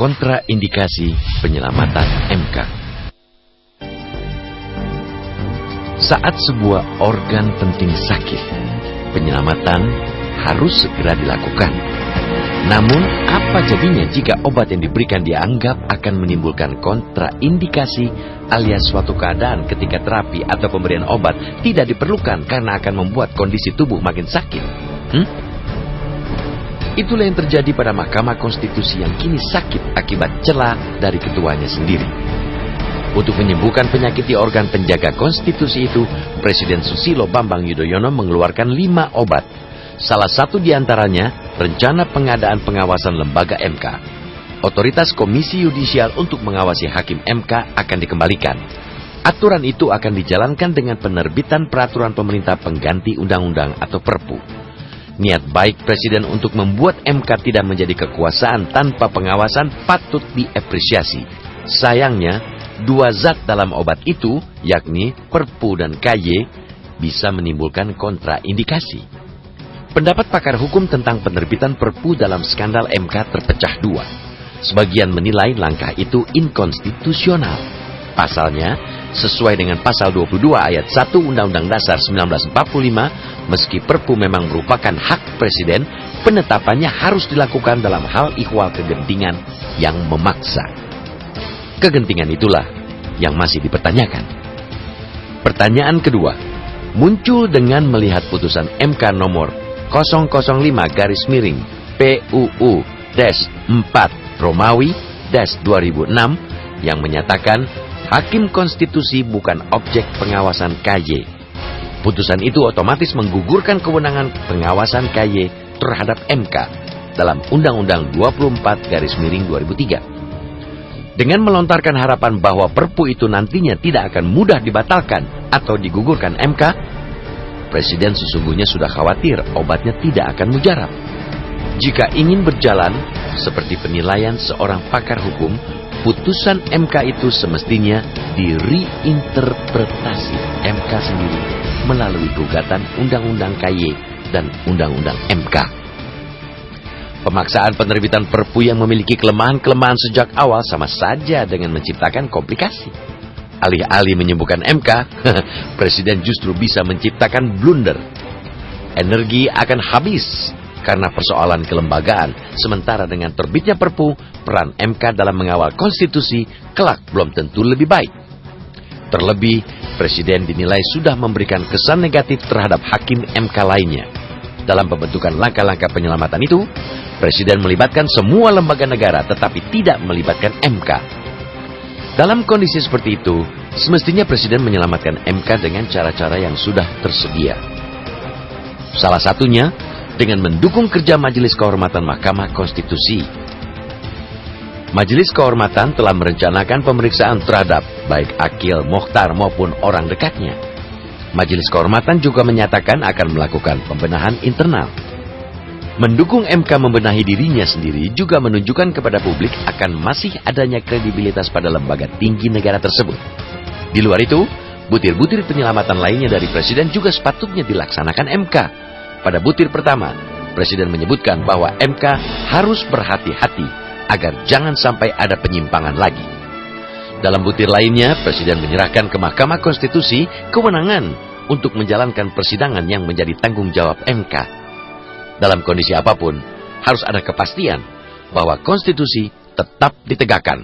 kontraindikasi penyelamatan MK. Saat sebuah organ penting sakit, penyelamatan harus segera dilakukan. Namun, apa jadinya jika obat yang diberikan dianggap akan menimbulkan kontraindikasi alias suatu keadaan ketika terapi atau pemberian obat tidak diperlukan karena akan membuat kondisi tubuh makin sakit? Itulah yang terjadi pada Mahkamah Konstitusi yang kini sakit akibat celah dari ketuanya sendiri. Untuk menyembuhkan penyakit di organ penjaga konstitusi itu, Presiden Susilo Bambang Yudhoyono mengeluarkan 5 obat. Salah satu di antaranya, rencana pengadaan pengawasan lembaga MK. Otoritas Komisi Yudisial untuk mengawasi hakim MK akan dikembalikan. Aturan itu akan dijalankan dengan penerbitan peraturan pemerintah pengganti undang-undang atau Perpu. Niat baik Presiden untuk membuat MK tidak menjadi kekuasaan tanpa pengawasan patut diapresiasi. Sayangnya, 2 zat dalam obat itu, yakni Perpu dan KY, bisa menimbulkan kontraindikasi. Pendapat pakar hukum tentang penerbitan Perpu dalam skandal MK terpecah 2. Sebagian menilai langkah itu inkonstitusional. Pasalnya, sesuai dengan pasal 22 ayat 1 Undang-Undang Dasar 1945, meski Perpu memang merupakan hak Presiden, penetapannya harus dilakukan dalam hal ihwal kegentingan yang memaksa. Kegentingan itulah yang masih dipertanyakan. Pertanyaan kedua, muncul dengan melihat putusan MK nomor 005-PUU-4-Romawi-2006 yang menyatakan Hakim Konstitusi bukan objek pengawasan KY. Putusan itu otomatis menggugurkan kewenangan pengawasan KY terhadap MK dalam Undang-Undang 24-2003. Dengan melontarkan harapan bahwa Perpu itu nantinya tidak akan mudah dibatalkan atau digugurkan MK, Presiden sesungguhnya sudah khawatir obatnya tidak akan mujarab. Jika ingin berjalan seperti penilaian seorang pakar hukum, putusan MK itu semestinya direinterpretasi MK sendiri melalui gugatan Undang-Undang KY dan Undang-Undang MK. Pemaksaan penerbitan Perpu yang memiliki kelemahan-kelemahan sejak awal sama saja dengan menciptakan komplikasi. Alih-alih menyembuhkan MK, Presiden justru bisa menciptakan blunder. Energi akan habis karena persoalan kelembagaan, sementara dengan terbitnya Perpu, peran MK dalam mengawal konstitusi kelak belum tentu lebih baik. Terlebih, Presiden dinilai sudah memberikan kesan negatif terhadap hakim MK lainnya. Dalam pembentukan langkah-langkah penyelamatan itu, Presiden melibatkan semua lembaga negara tetapi tidak melibatkan MK. Dalam kondisi seperti itu, semestinya Presiden menyelamatkan MK dengan cara-cara yang sudah tersedia. Salah satunya dengan mendukung kerja Majelis Kehormatan Mahkamah Konstitusi. Majelis Kehormatan telah merencanakan pemeriksaan terhadap baik Akil, Mokhtar maupun orang dekatnya. Majelis Kehormatan juga menyatakan akan melakukan pembenahan internal. Mendukung MK membenahi dirinya sendiri juga menunjukkan kepada publik akan masih adanya kredibilitas pada lembaga tinggi negara tersebut. Di luar itu, butir-butir penyelamatan lainnya dari Presiden juga sepatutnya dilaksanakan MK. Pada butir pertama, Presiden menyebutkan bahwa MK harus berhati-hati agar jangan sampai ada penyimpangan lagi. Dalam butir lainnya, Presiden menyerahkan ke Mahkamah Konstitusi kewenangan untuk menjalankan persidangan yang menjadi tanggung jawab MK. Dalam kondisi apapun, harus ada kepastian bahwa konstitusi tetap ditegakkan.